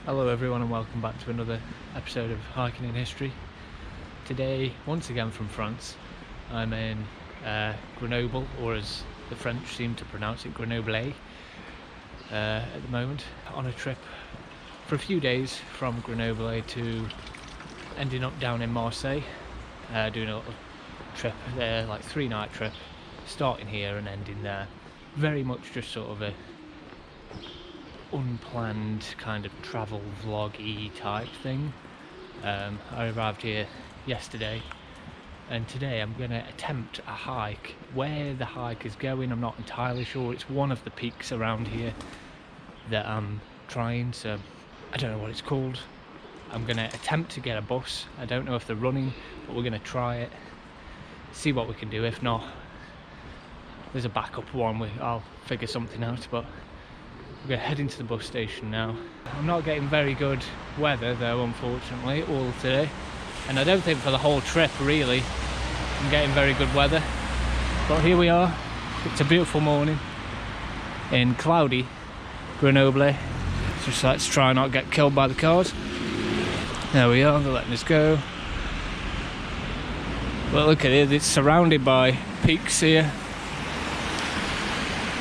Hello everyone and welcome back to another episode of Hiking in History. Today, once again from France, I'm in Grenoble, or as the French seem to pronounce it, Grenoble, at the moment, on a trip for a few days from Grenoble to ending up down in Marseille, doing a little trip there, like 3-night trip, starting here and ending there. Very much just sort of a unplanned kind of travel vlog-y type thing. I arrived here yesterday and today I'm going to attempt a hike. Where the hike is going I'm not entirely sure. It's one of the peaks around here that I'm trying, so I don't know what it's called. I'm going to attempt to get a bus. I don't know if they're running, but we're going to try it, see what we can do. If not, there's a backup one. I'll figure something out, but we're going to head into the bus station now. I'm not getting very good weather though, unfortunately, all today. And I don't think for the whole trip, really, I'm getting very good weather. But here we are. It's a beautiful morning in cloudy Grenoble. Just let's try not get killed by the cars. There we are, they're letting us go. Well, look at it, it's surrounded by peaks here.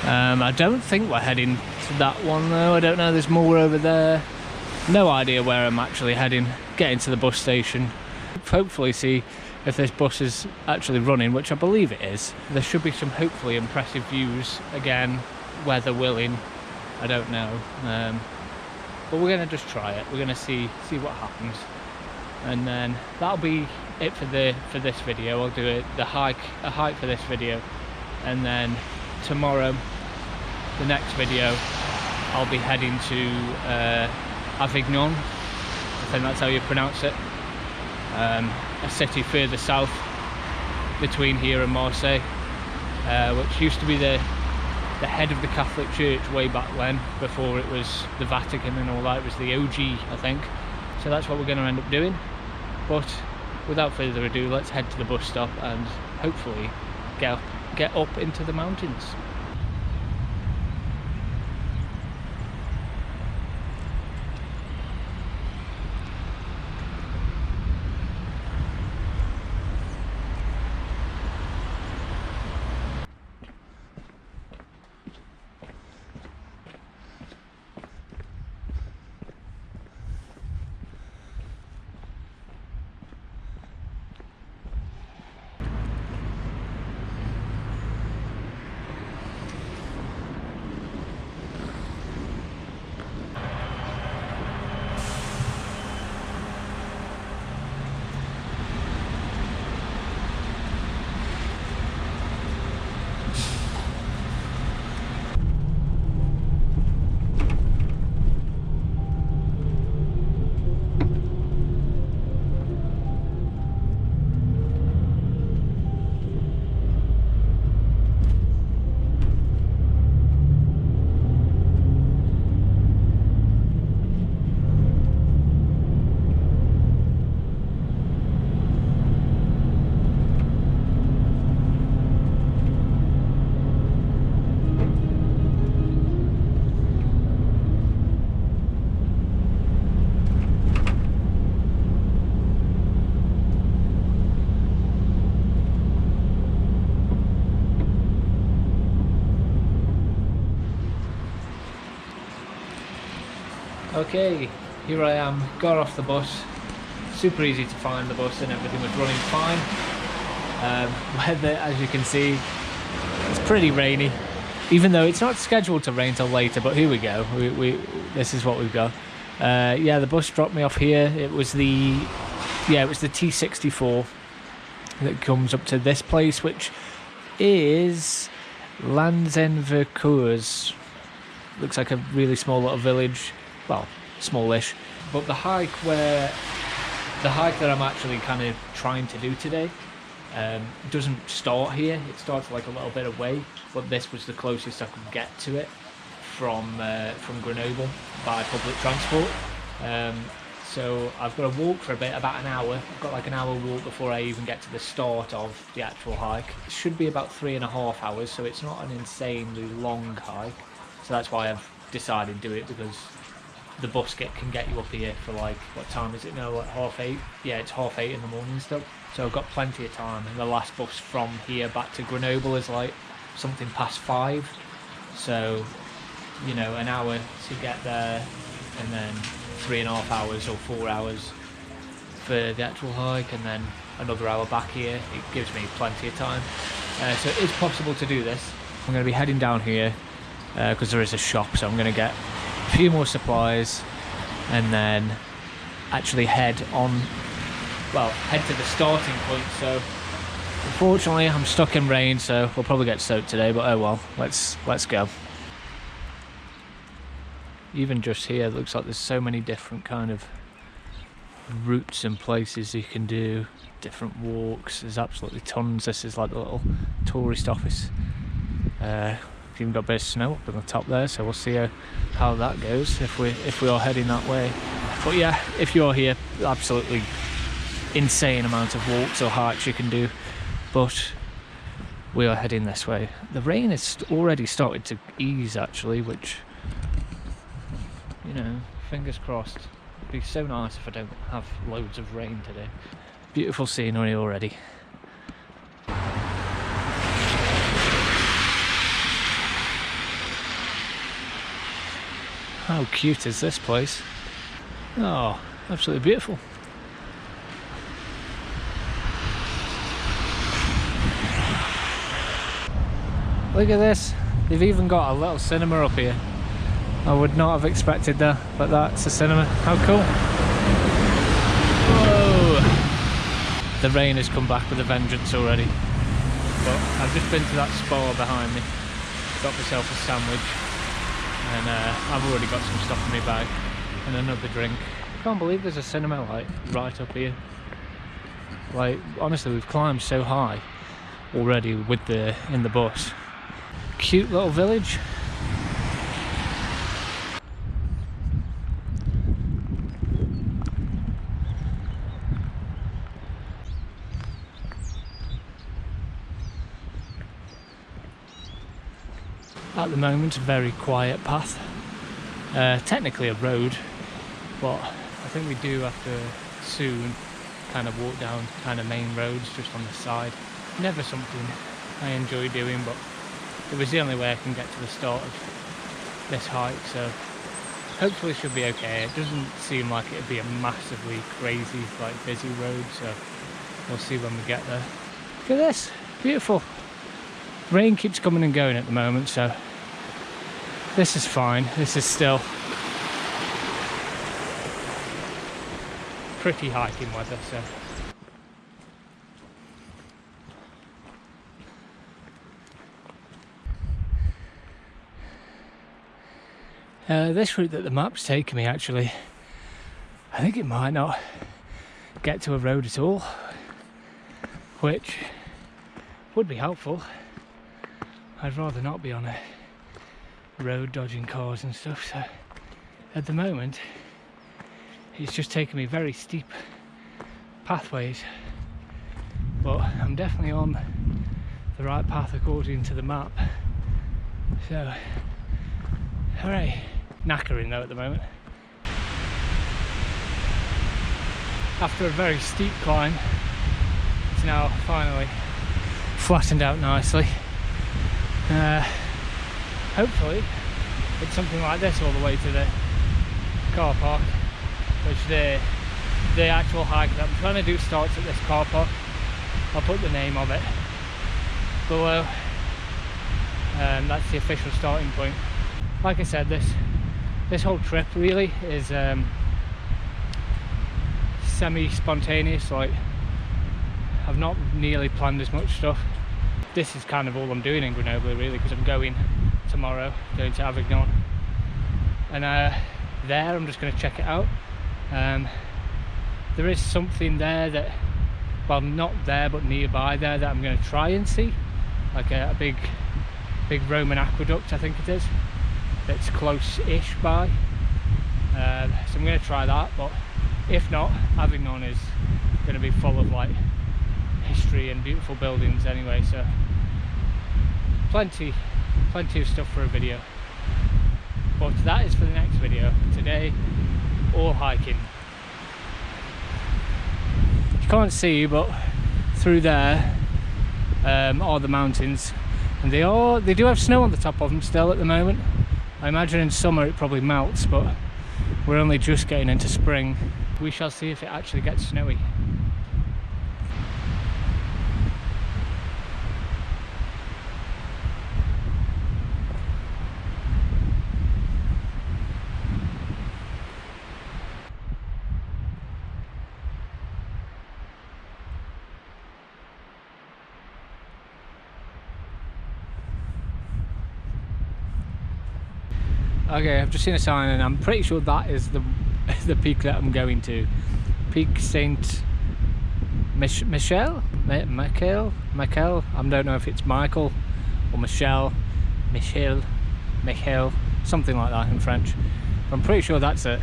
I don't think we're heading to that one though. I don't know, there's more over there. No idea where I'm actually heading. Getting to the bus station. Hopefully see if this bus is actually running, which I believe it is. There should be some hopefully impressive views, again, weather willing. I don't know. But we're going to just try it. We're going to see what happens. And then that'll be it for this video. I'll do a hike for this video. And then tomorrow, the next video, I'll be heading to Avignon. I think that's how you pronounce it. A city further south between here and Marseille, which used to be the head of the Catholic Church way back when, before it was the Vatican and all that. It was the OG, I think. So that's what we're going to end up doing. But without further ado, let's head to the bus stop and hopefully get up into the mountains. Okay, here I am, got off the bus. Super easy to find the bus and everything was running fine. Weather, as you can see, it's pretty rainy, even though it's not scheduled to rain till later, but here we go. This is what we've got. Yeah, the bus dropped me off here. It was the T64 that comes up to this place, which is French Vercors. Looks like a really small little village. Well, smallish. But the hike that I'm actually kind of trying to do today doesn't start here. It starts like a little bit away, but this was the closest I could get to it from Grenoble by public transport. So I've got to walk for a bit, about an hour. I've got like an hour walk before I even get to the start of the actual hike. It should be about 3.5 hours, so it's not an insanely long hike. So that's why I've decided to do it, because the bus can get you up here for like, what time is it now, like 8:30? Yeah, it's 8:30 in the morning still. So I've got plenty of time, and the last bus from here back to Grenoble is like something past 5. So, you know, an hour to get there, and then 3.5 hours or 4 hours for the actual hike, and then another hour back here. It gives me plenty of time. So it is possible to do this. I'm going to be heading down here because there is a shop, so I'm going to get a few more supplies and then actually head to the starting point. So unfortunately I'm stuck in rain, so we'll probably get soaked today, but oh well, let's go. Even just here, it looks like there's so many different kind of routes and places you can do, different walks. There's absolutely tons. This is like the little tourist office. Even got a bit of snow up on the top there, so we'll see how that goes if we are heading that way. But yeah, if you're here, absolutely insane amount of walks or hikes you can do, but we are heading this way. The rain has already started to ease actually, which, you know, fingers crossed. It'd be so nice if I don't have loads of rain today. Beautiful scenery already. How cute is this place? Oh, absolutely beautiful. Look at this. They've even got a little cinema up here. I would not have expected that, but that's a cinema. How cool. Whoa! The rain has come back with a vengeance already. But I've just been to that spa behind me. Got myself a sandwich. And I've already got some stuff in my bag. And another drink. Can't believe there's a cinema like right up here. Like, honestly, we've climbed so high already in the bus. Cute little village. At the moment, a very quiet path. Technically a road, but I think we do have to soon kind of walk down kind of main roads just on the side. Never something I enjoy doing, but it was the only way I can get to the start of this hike, so hopefully it should be okay. It doesn't seem like it'd be a massively crazy, like busy road, so we'll see when we get there. Look at this, beautiful. Rain keeps coming and going at the moment, so this is fine. This is still pretty hiking weather, so. This route that the map's taken me, actually, I think it might not get to a road at all, which would be helpful. I'd rather not be on a road dodging cars and stuff, so at the moment it's just taken me very steep pathways, but I'm definitely on the right path according to the map, so hooray. Knackering though at the moment. After a very steep climb, it's now finally flattened out nicely. Hopefully it's something like this all the way to the car park, which the actual hike that I'm trying to do starts at this car park. I'll put the name of it below. That's the official starting point. Like I said, this whole trip really is semi-spontaneous. Like, I've not nearly planned as much stuff. This is kind of all I'm doing in Grenoble really, because I'm going tomorrow, going to Avignon, and there I'm just going to check it out. There is something there that, well, not there but nearby there, that I'm going to try and see, like a big Roman aqueduct, I think it is, that's close-ish by, so I'm going to try that. But if not, Avignon is going to be full of like history and beautiful buildings anyway, so plenty of stuff for a video. But But that is for the next video. Today, all hiking. You can't see, but through there are the mountains, and they do have snow on the top of them still at the moment. I imagine in summer it probably melts, but we're only just getting into spring. We shall see if it actually gets snowy. Okay, I've just seen a sign and I'm pretty sure that is the peak that I'm going to. Pic Saint-Michel? Michael? I don't know if it's Michael or Michel, something like that in French. But I'm pretty sure that's it.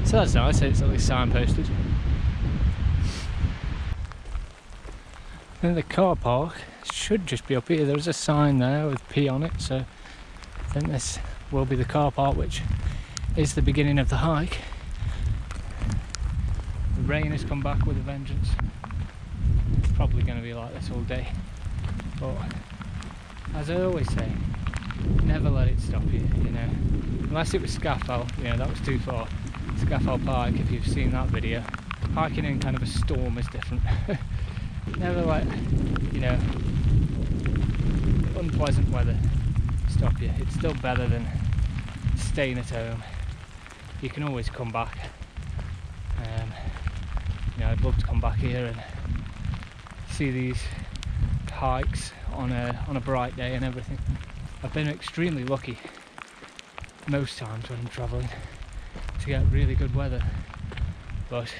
So that's nice, it's at least signposted. Then the car park should just be up here. There's a sign there with P on it, so I think this will be the car park, which is the beginning of the hike. The rain has come back with a vengeance. It's probably going to be like this all day, but as I always say, never let it stop you, you know. Unless it was Scafell, you know, that was too far. Scafell Park, if you've seen that video. Hiking in kind of a storm is different. Never let, you know, unpleasant weather stop you. It's still better than staying at home. You can always come back. You know, I'd love to come back here and see these hikes on a bright day and everything. I've been extremely lucky most times when I'm travelling to get really good weather, but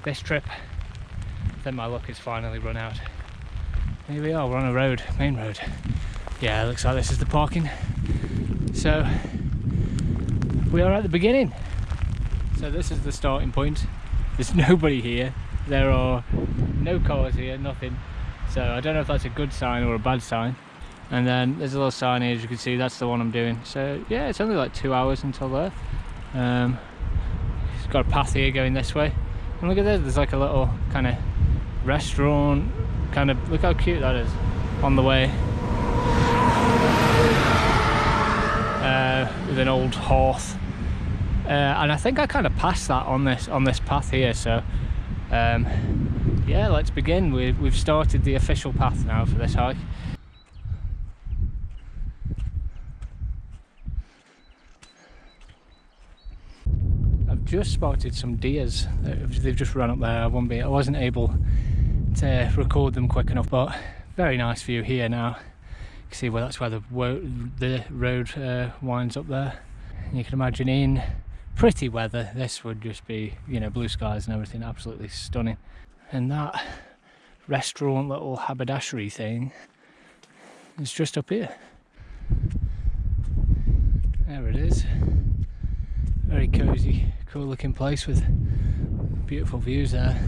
this trip I think my luck has finally run out. Here we are, we're on a road, main road. Yeah, it looks like this is the parking. So we are at the beginning. So this is the starting point. There's nobody here. There are no cars here, nothing. So I don't know if that's a good sign or a bad sign. And then there's a little sign here, as you can see, that's the one I'm doing. So yeah, it's only like 2 hours until there. It's got a path here going this way. And look at this, there's like a little kind of restaurant, kind of, look how cute that is, on the way. With an old hearth. And I think I kind of passed that on this path here, so yeah, let's begin. We've started the official path now for this hike. I've just spotted some deers. They've just run up there. I wasn't able to record them quick enough, but very nice view here now. You can see where that's where the road winds up there. And you can imagine in pretty weather this would just be, you know, blue skies and everything, absolutely stunning. And that restaurant little haberdashery thing is just up here. There it is. Very cozy, cool looking place with beautiful views there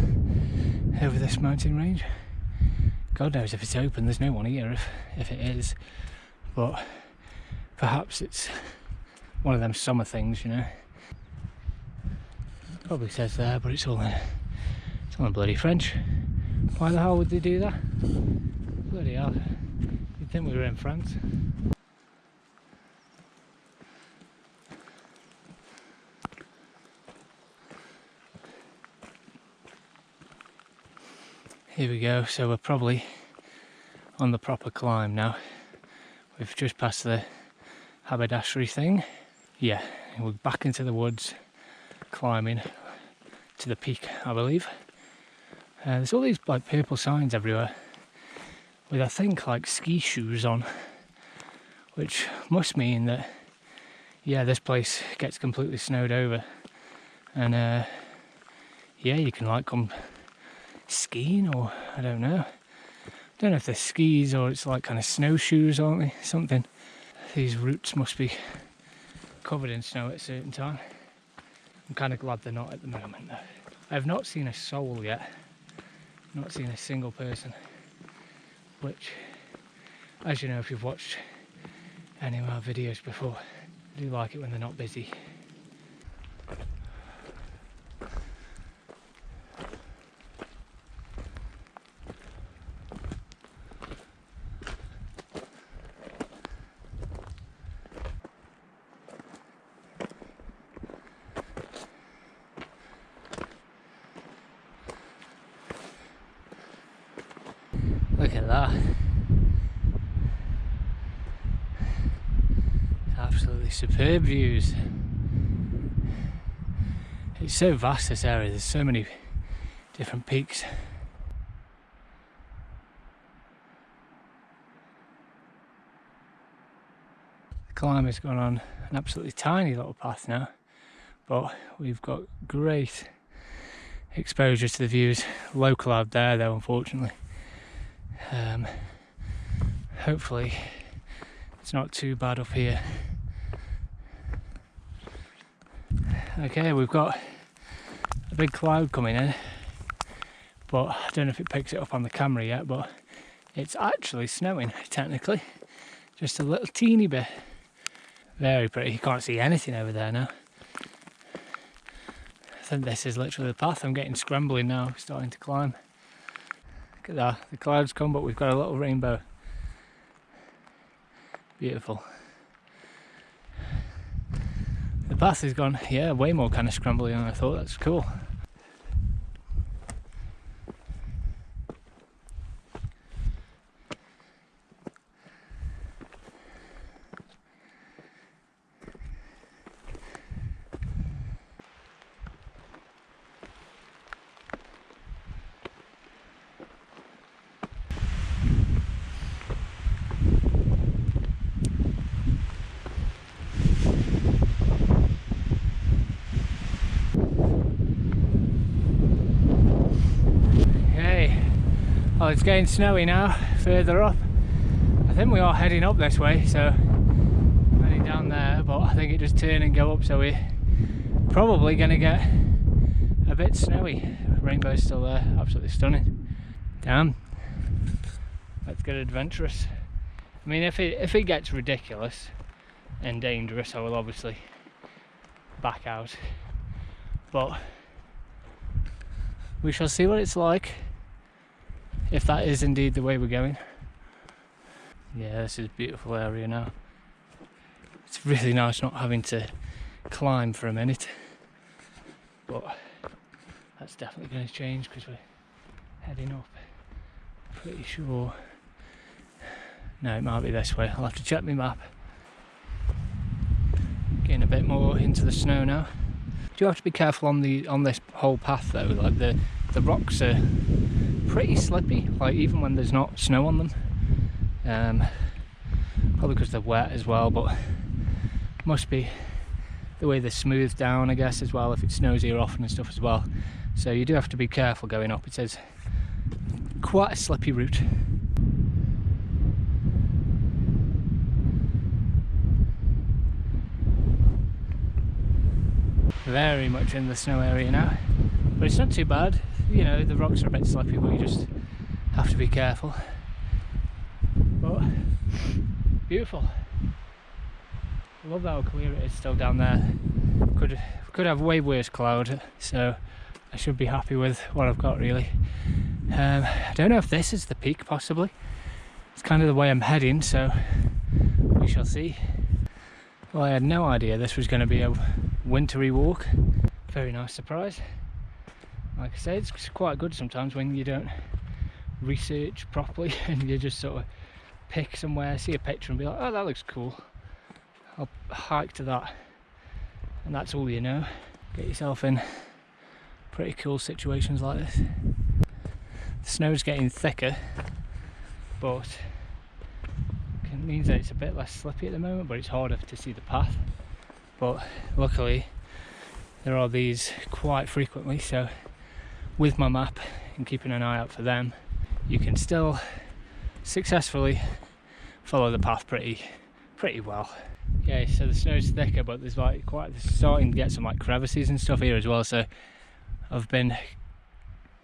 over this mountain range. God knows if it's open, there's no one here if it is, but perhaps it's one of them summer things, you know. Probably says there, but it's all in bloody French. Why the hell would they do that? Bloody hell. You'd think we were in France. Here we go, so we're probably on the proper climb now. We've just passed the haberdashery thing. Yeah, we're back into the woods, climbing to the peak, I believe. There's all these like purple signs everywhere with I think like ski shoes on, which must mean that, yeah, this place gets completely snowed over, and yeah, you can like come skiing, or I don't know if they're skis or it's like kind of snowshoes, aren't they? Something. These routes must be covered in snow at a certain time. I'm kind of glad they're not at the moment though. I have not seen a soul yet, not seen a single person, which, as you know if you've watched any of our videos before, I do like it when they're not busy. Look at that. Absolutely superb views. It's so vast, this area, there's so many different peaks. The climb has gone on an absolutely tiny little path now, but we've got great exposure to the views. Low cloud there though, unfortunately. Hopefully it's not too bad up here. Okay, we've got a big cloud coming in, but I don't know if it picks it up on the camera yet, but it's actually snowing technically, just a little teeny bit. Very pretty. You can't see anything over there now. I think this is literally the path. I'm getting scrambling now, starting to climb. Look at that, the clouds come, but we've got a little rainbow. Beautiful. The path has gone, yeah, way more kind of scrambly than I thought. That's cool. Well, it's getting snowy now, further up. I think we are heading up this way, so I'm heading down there, but I think it just turn and go up, so we're probably going to get a bit snowy. Rainbow's still there, absolutely stunning. Damn, let's get adventurous. I mean, if it gets ridiculous and dangerous, I will obviously back out, but we shall see what it's like, if that is indeed the way we're going. Yeah, this is a beautiful area now. It's really nice not having to climb for a minute, but that's definitely going to change because we're heading up. Pretty sure. No, it might be this way. I'll have to check my map. Getting a bit more into the snow now. Do have to be careful on this whole path though. Like the rocks are pretty slippy, like even when there's not snow on them. Probably because they're wet as well, but must be the way they're smoothed down, I guess, as well, if it snows here often and stuff as well. So you do have to be careful going up. It says quite a slippy route. Very much in the snow area now, but it's not too bad. You know, the rocks are a bit slippy, but you just have to be careful. But beautiful. I love how clear it is still down there. Could have way worse cloud, so I should be happy with what I've got really. I don't know if this is the peak, possibly. It's kind of the way I'm heading, so we shall see. Well, I had no idea this was going to be a wintry walk. Very nice surprise. Like I say, it's quite good sometimes when you don't research properly and you just sort of pick somewhere, see a picture and be like, oh, that looks cool, I'll hike to that, and that's all you know. Get yourself in pretty cool situations like this. The snow's getting thicker, but it means that it's a bit less slippy at the moment, but it's harder to see the path. But luckily there are these quite frequently, so with my map and keeping an eye out for them, you can still successfully follow the path pretty well. Yeah, so the snow's thicker, but there's like starting to get some like crevices and stuff here as well, so I've been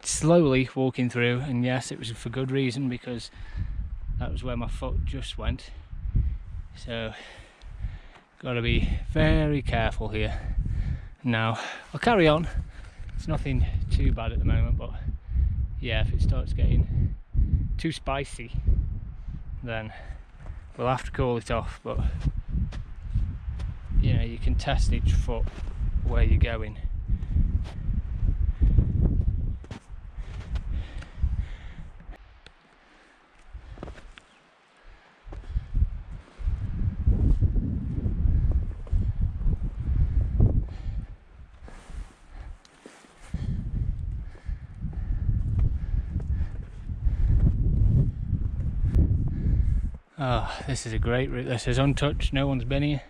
slowly walking through, and yes, it was for good reason, because that was where my foot just went. So Got to be very careful here. Now, I'll carry on. It's nothing too bad at the moment, but yeah, if it starts getting too spicy, then we'll have to call it off. But you know, you can test each foot where you're going. Oh, this is a great route. This is untouched, no one's been here.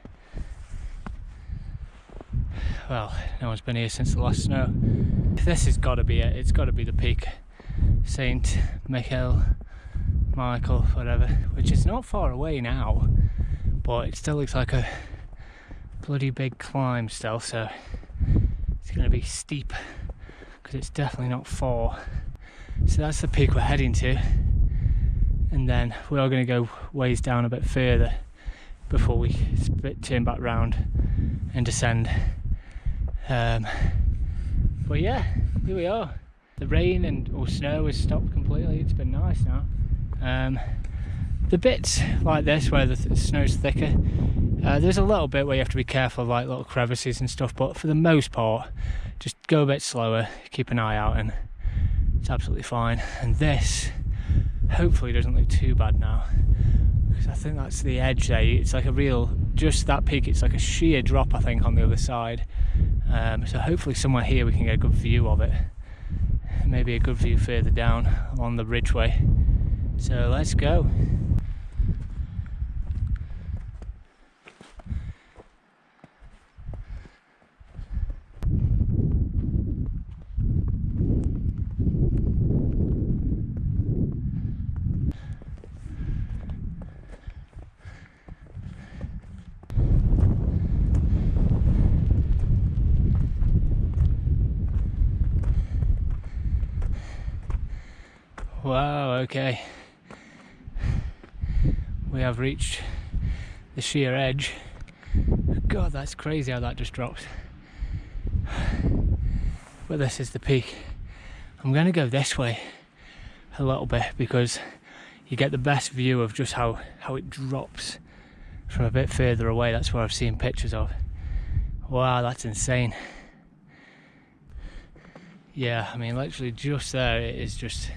Well, no one's been here since the last snow. This has got to be it. It's got to be the Pic Saint-Michel, Michael, whatever, which is not far away now, but it still looks like a bloody big climb still, so it's going to be steep because it's definitely not far. So that's the peak we're heading to. And then we are going to go ways down a bit further before we turn back round and descend. But yeah, here we are. The rain or snow has stopped completely. It's been nice now. The bits like this where the snow's thicker, there's a little bit where you have to be careful of like little crevices and stuff, but for the most part just go a bit slower, keep an eye out, and it's absolutely fine. And this hopefully doesn't look too bad now, because I think that's the edge there. It's like a real, just that peak, it's like a sheer drop I think on the other side. So hopefully somewhere here we can get a good view of it, maybe a good view further down along the ridgeway. So let's go. Wow, okay. We have reached the sheer edge. God, that's crazy how that just drops. But this is the peak. I'm going to go this way a little bit because you get the best view of just how it drops from a bit further away. That's where I've seen pictures of. Wow, that's insane. Yeah, I mean literally just there it is just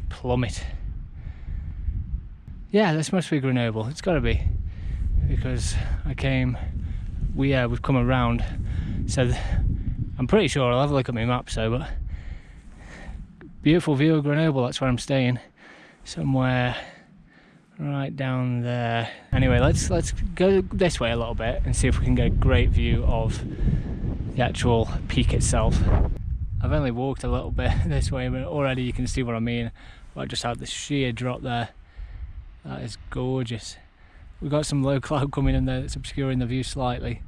plummet. Yeah, this must be Grenoble. It's got to be, because we've come around, so I'm pretty sure. I'll have a look at my map. But beautiful view of Grenoble. That's where I'm staying, somewhere right down there. Anyway, let's go this way a little bit and see if we can get a great view of the actual peak itself. I've only walked a little bit this way, but already you can see what I mean. I just had this sheer drop there. That is gorgeous. We've got some low cloud coming in there that's obscuring the view slightly.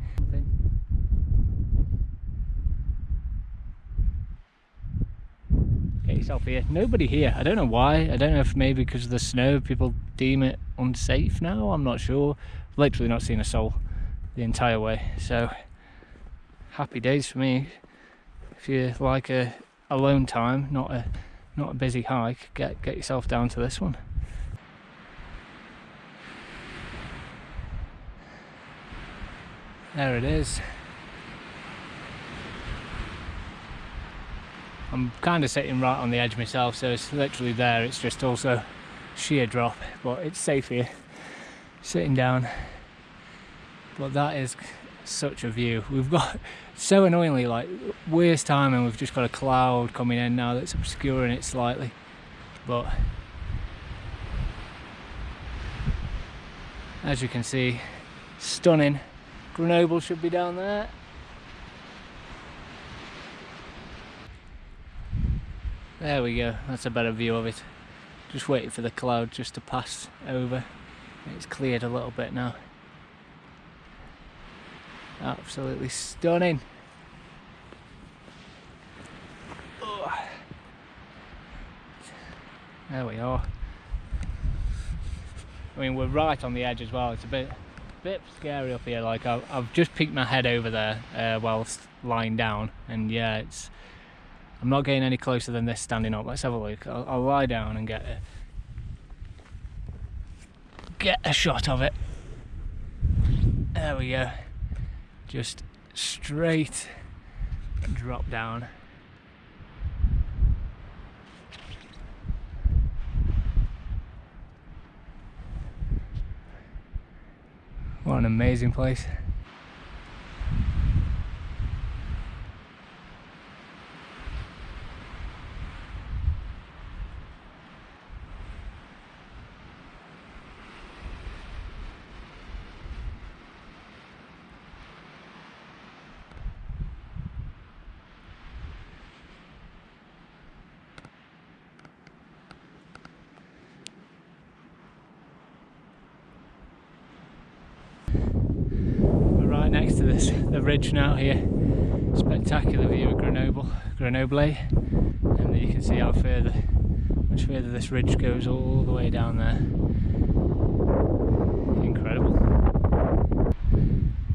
Get yourself here. Nobody here. I don't know why. I don't know if maybe because of the snow people deem it unsafe now. I'm not sure. Literally not seen a soul the entire way. So happy days for me. If you like a alone time, not a busy hike, get yourself down to this one. There it is. I'm kind of sitting right on the edge myself, so it's literally there. It's just also sheer drop, but it's safe here, sitting down. But that is such a view. We've got, so annoyingly, like worst time, and we've just got a cloud coming in now that's obscuring it slightly. But as you can see, stunning. Grenoble should be down there. There we go, that's a better view of it. Just waiting for the cloud just to pass over. It's cleared a little bit now. Absolutely stunning. Oh. There we are. I mean, we're right on the edge as well. It's a bit bit scary up here. Like I've just peeked my head over there whilst lying down, and yeah, I'm not getting any closer than this standing up. Let's have a look. I'll lie down and get a shot of it. There we go. Just straight drop down. What an amazing place. Next to the ridge now here. Spectacular view of Grenoble, and you can see how much further this ridge goes all the way down there. Incredible.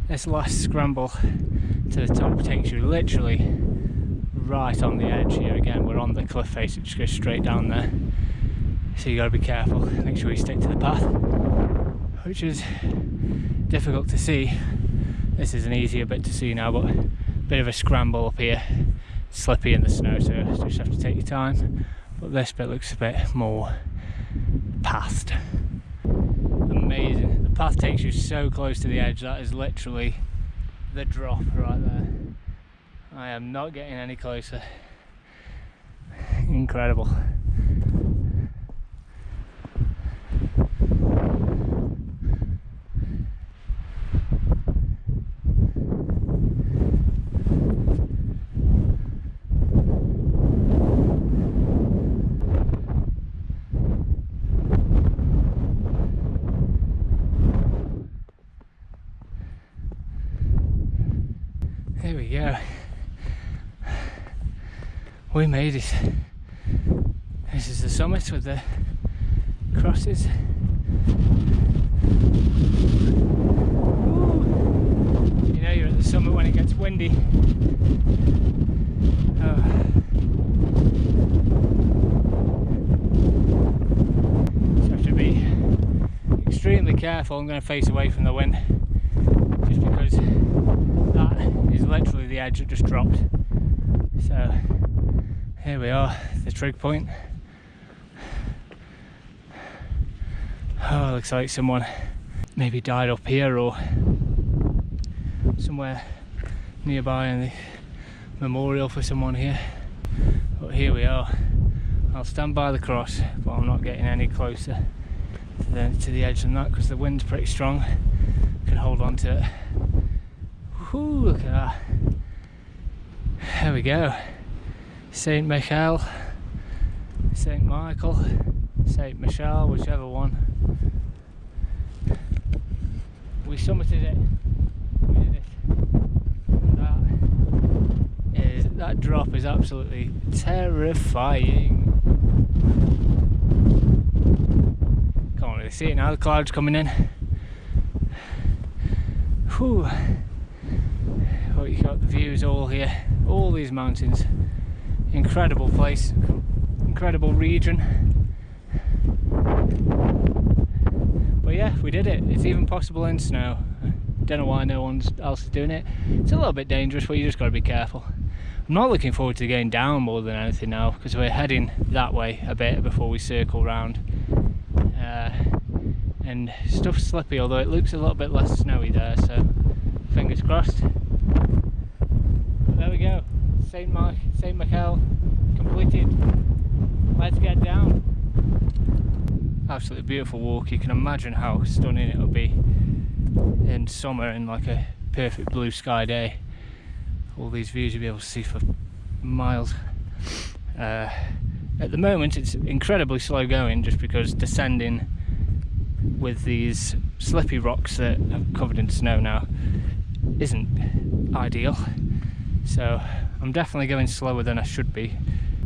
This last scramble to the top takes you literally right on the edge here. Again, we're on the cliff face, it just goes straight down there. So you got to be careful, make sure you stick to the path, which is difficult to see. This is an easier bit to see now, but a bit of a scramble up here. It's slippy in the snow, so you just have to take your time. But this bit looks a bit more pathed. Amazing. The path takes you so close to the edge. That is literally the drop right there. I am not getting any closer. Incredible. There we go. We made it. This is the summit with the crosses. Ooh. You know you're at the summit when it gets windy. Oh. So I have to be extremely careful. I'm going to face away from the wind, just because that is literally the edge that just dropped. So here we are, the trig point. Oh, it looks like someone maybe died up here or somewhere nearby in the memorial for someone here. But here we are. I'll stand by the cross, but I'm not getting any closer to the edge than that because the wind's pretty strong. I can hold on to it. Woohoo, look at that. There we go. Saint-Michel, St. Michael, St. Michel, whichever one. We summited it. We did it. That drop is absolutely terrifying. Can't really see it now, the clouds coming in. Whew. But you got the views all here, all these mountains. Incredible place, incredible region. But yeah, we did it. It's even possible in snow. Don't know why no one else is doing it. It's a little bit dangerous, but you just got to be careful. I'm not looking forward to going down more than anything now, because we're heading that way a bit before we circle round. And stuff's slippy, although it looks a little bit less snowy there, so fingers crossed. But there we go. Saint Michel completed. Let's get down. Absolutely beautiful walk. You can imagine how stunning it'll be in summer in like a perfect blue sky day. All these views you'll be able to see for miles. At the moment it's incredibly slow going, just because descending with these slippy rocks that are covered in snow now isn't ideal. So I'm definitely going slower than I should be.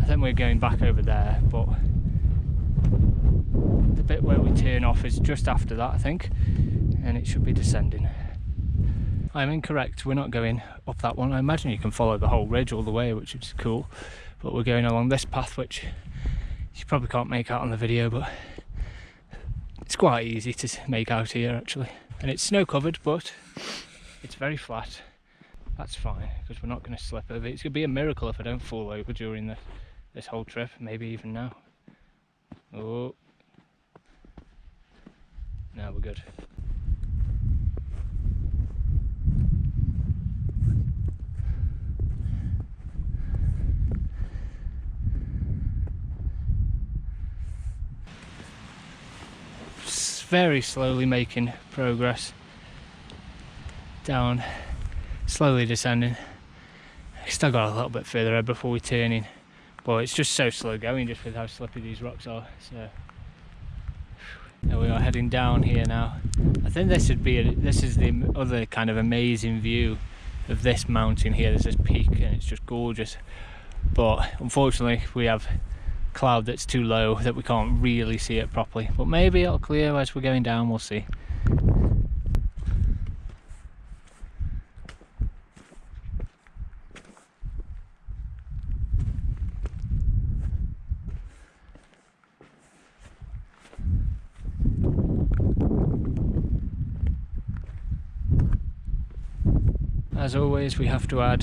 I think we're going back over there, but the bit where we turn off is just after that, I think. and it should be descending. I'm incorrect, we're not going up that one. I imagine you can follow the whole ridge all the way, which is cool, but we're going along this path, which you probably can't make out on the video, but it's quite easy to make out here actually. And it's snow covered, but it's very flat. That's fine, because we're not going to slip over. It's going to be a miracle if I don't fall over during this whole trip, maybe even now. Oh, no, we're good. Very slowly making progress down, slowly descending. Still got a little bit further ahead before we turn in. Well, it's just so slow going just with how slippy these rocks are. So there we are, heading down here now. I think this is the other kind of amazing view of this mountain here. There's this peak and it's just gorgeous, but unfortunately we have cloud that's too low that we can't really see it properly, but maybe it'll clear as we're going down, we'll see. As always, we have to add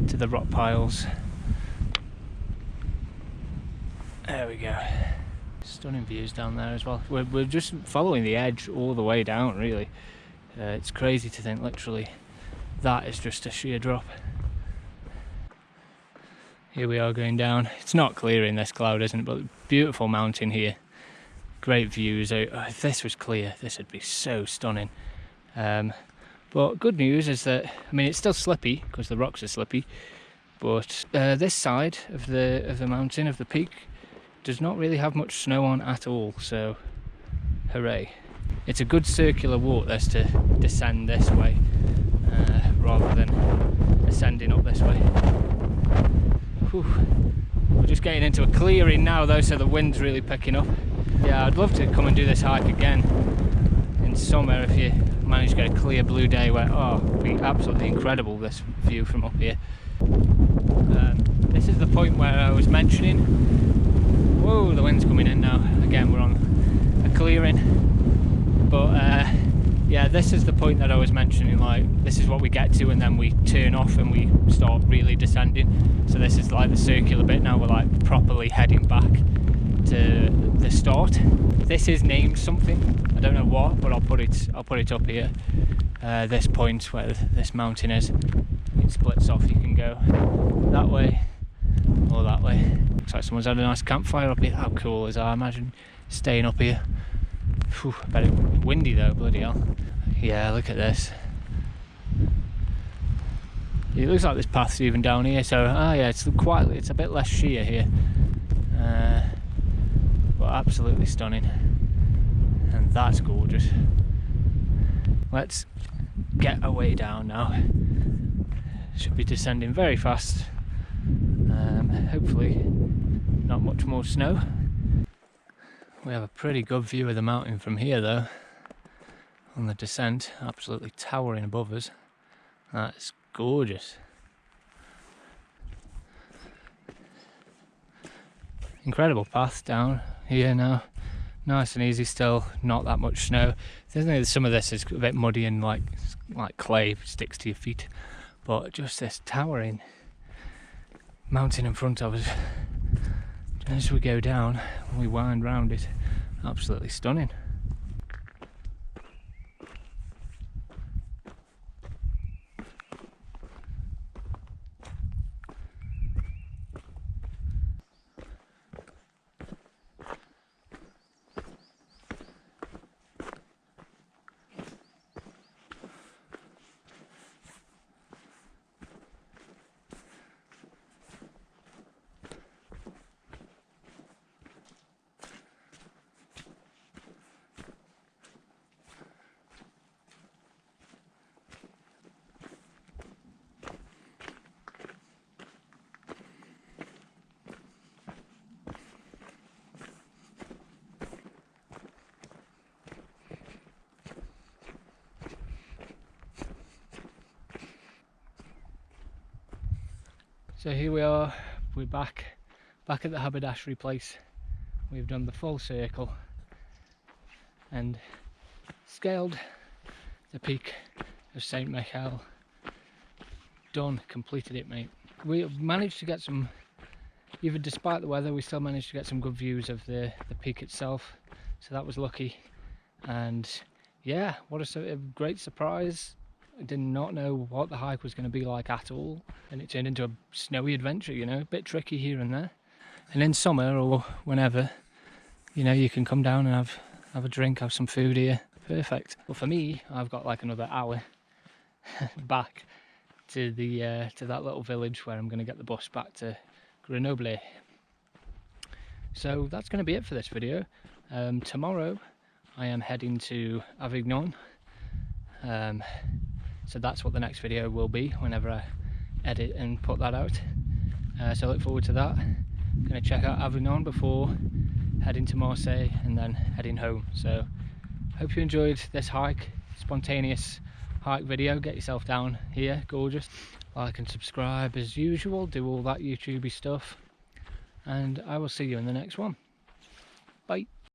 to the rock piles. There we go. Stunning views down there as well. We're just following the edge all the way down, really. It's crazy to think literally that is just a sheer drop. Here we are going down. It's not clear in this cloud, isn't it? But beautiful mountain here. Great views. If this was clear, this would be so stunning. But good news is that, I mean, it's still slippy because the rocks are slippy, but this side of the mountain, of the peak, does not really have much snow on at all, so hooray. It's a good circular walk this to descend this way rather than ascending up this way. Whew. We're just getting into a clearing now though, so the wind's really picking up. Yeah, I'd love to come and do this hike again in summer if you manage to get a clear blue day where, oh, it'd be absolutely incredible, this view from up here. This is the point where I was mentioning. Whoa, the wind's coming in now. Again, we're on a clearing. But yeah, this is the point that I was mentioning, like, this is what we get to and then we turn off and we start really descending. So this is like the circular bit now, we're like properly heading back to the start. This is named something, I don't know what, but I'll put it up here. This point where this mountain is, it splits off. You can go that way or that way. Looks like someone's had a nice campfire up here. How cool is that? I imagine staying up here. Whew, I bet it's windy though, bloody hell. Yeah, look at this. It looks like this path's even down here, so yeah, it's a bit less sheer here. But absolutely stunning. And that's gorgeous. Let's get our way down now. Should be descending very fast. Hopefully not much more snow. We have a pretty good view of the mountain from here though. On the descent, absolutely towering above us. That's gorgeous. Incredible path down here now. Nice and easy still, not that much snow. Some of this is a bit muddy and like clay, sticks to your feet. But just this towering mountain in front of us. As we go down, we wind round it. Absolutely stunning. So here we are, we're back at the haberdashery place. We've done the full circle and scaled the Pic Saint-Michel. Done, completed it, mate. We managed to get some, even despite the weather, we still managed to get some good views of the peak itself, so that was lucky. And yeah, what a great surprise. I did not know what the hike was going to be like at all, and it turned into a snowy adventure, you know, a bit tricky here and there. And in summer or whenever, you know, you can come down and have a drink, have some food here. Perfect. Well, for me, I've got like another hour back to the to that little village where I'm going to get the bus back to Grenoble. So that's going to be it for this video. Tomorrow I am heading to Avignon. So that's what the next video will be whenever I edit and put that out. So I look forward to that. I'm going to check out Avignon before heading to Marseille and then heading home. So hope you enjoyed this hike, spontaneous hike video. Get yourself down here, gorgeous. Like and subscribe as usual, do all that YouTubey stuff, and I will see you in the next one. Bye.